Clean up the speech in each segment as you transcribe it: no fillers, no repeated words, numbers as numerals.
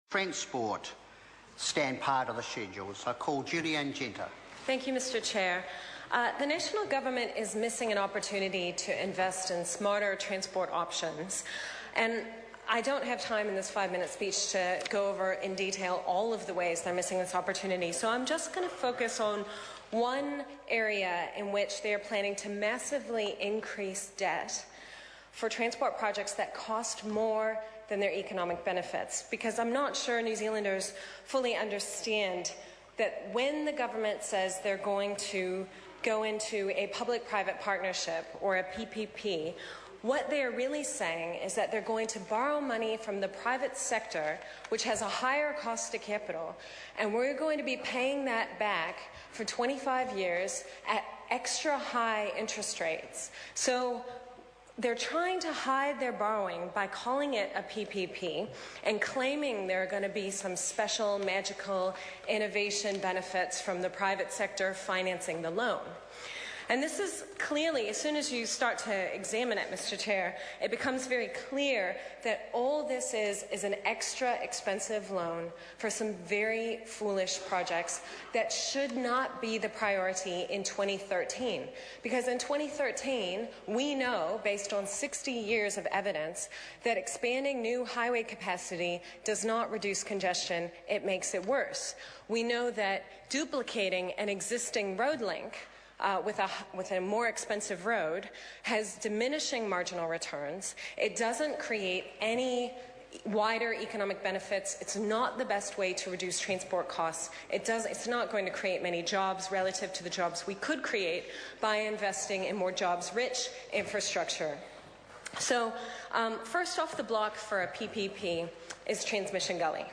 Transport stand part of the schedule. So I call Julianne Genter. Thank you, Mr. Chair. The national government is missing an opportunity to invest in smarter transport options. And I don't have time in this 5-minute speech to go over in detail all of the ways they're missing this opportunity. So I'm just going to focus on one area in which they are planning to massively increase debt for transport projects that cost more than their economic benefits, because I'm not sure New Zealanders fully understand that when the government says they're going to go into a public-private partnership or a PPP, what they are really saying is that they're going to borrow money from the private sector, which has a higher cost to capital, and we're going to be paying that back for 25 years at extra high interest rates. So they're trying to hide their borrowing by calling it a PPP and claiming there are going to be some special magical innovation benefits from the private sector financing the loan. And this is clearly, as soon as you start to examine it, Mr. Chair, it becomes very clear that all this is an extra expensive loan for some very foolish projects that should not be the priority in 2013. Because in 2013, we know, based on 60 years of evidence, that expanding new highway capacity does not reduce congestion, it makes it worse. We know that duplicating an existing road link with a more expensive road has diminishing marginal returns. It doesn't create any wider economic benefits. It's not the best way to reduce transport costs. It's not going to create many jobs relative to the jobs we could create by investing in more jobs-rich infrastructure. So first off the block for a PPP is Transmission Gully.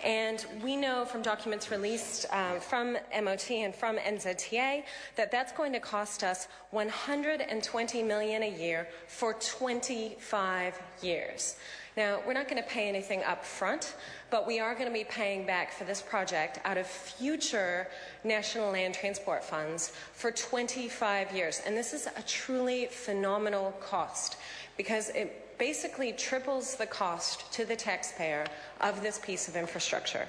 And we know from documents released from MOT and from NZTA that that's going to cost us $120 million a year for 25 years. Now, we're not going to pay anything up front, but we are going to be paying back for this project out of future National Land Transport Funds for 25 years. And this is a truly phenomenal cost because it basically triples the cost to the taxpayer of this piece of infrastructure.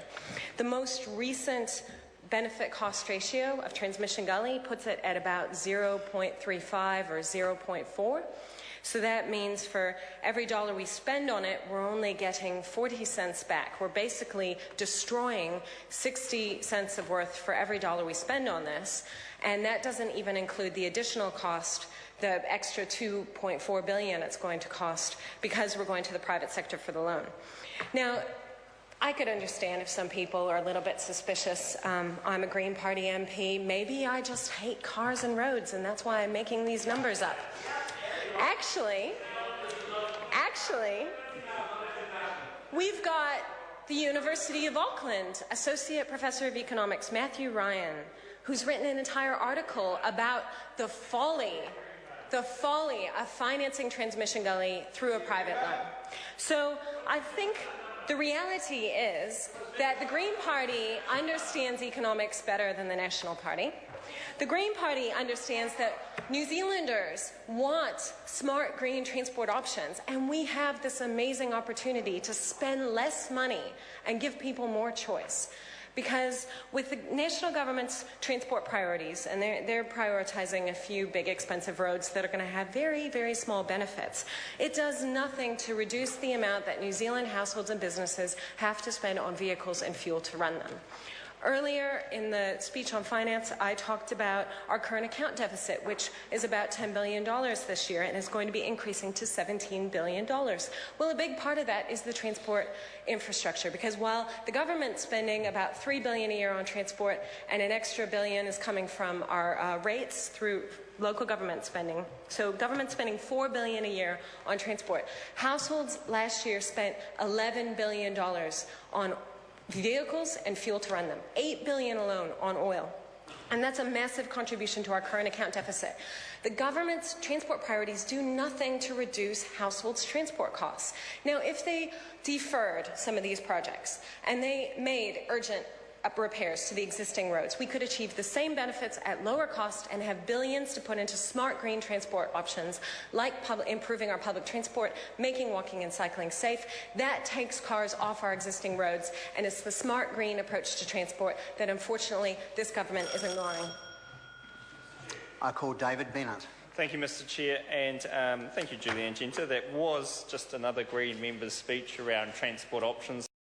The most recent benefit-cost ratio of Transmission Gully puts it at about 0.35 or 0.4. So that means for every dollar we spend on it, we're only getting 40 cents back. We're basically destroying 60 cents of worth for every dollar we spend on this. And that doesn't even include the additional cost, the extra $2.4 billion it's going to cost because we're going to the private sector for the loan. Now, I could understand if some people are a little bit suspicious. I'm a Green Party MP. Maybe I just hate cars and roads, and that's why I'm making these numbers up. Actually, we've got the University of Auckland Associate Professor of Economics, Matthew Ryan, who's written an entire article about the folly of financing Transmission Gully through a private loan. So I think the reality is that the Green Party understands economics better than the National Party. The Green Party understands that New Zealanders want smart green transport options, and we have this amazing opportunity to spend less money and give people more choice. Because with the national government's transport priorities, and they're prioritizing a few big expensive roads that are going to have very, very small benefits, it does nothing to reduce the amount that New Zealand households and businesses have to spend on vehicles and fuel to run them. Earlier in the speech on finance, I talked about our current account deficit, which is about $10 billion this year and is going to be increasing to $17 billion. Well, a big part of that is the transport infrastructure, because while the government's spending about $3 billion a year on transport and an extra billion is coming from our rates through local government spending, so government spending $4 billion a year on transport. Households last year spent $11 billion on vehicles and fuel to run them, $8 billion alone on oil. And that's a massive contribution to our current account deficit. The government's transport priorities do nothing to reduce households' transport costs. Now, if they deferred some of these projects and they made urgent repairs to the existing roads. We could achieve the same benefits at lower cost and have billions to put into smart green transport options like improving our public transport, making walking and cycling safe. That takes cars off our existing roads, and it's the smart green approach to transport that unfortunately this government is ignoring. I call David Bennett. Thank you, Mr Chair, and thank you, Julianne Genter. That was just another Green member's speech around transport options.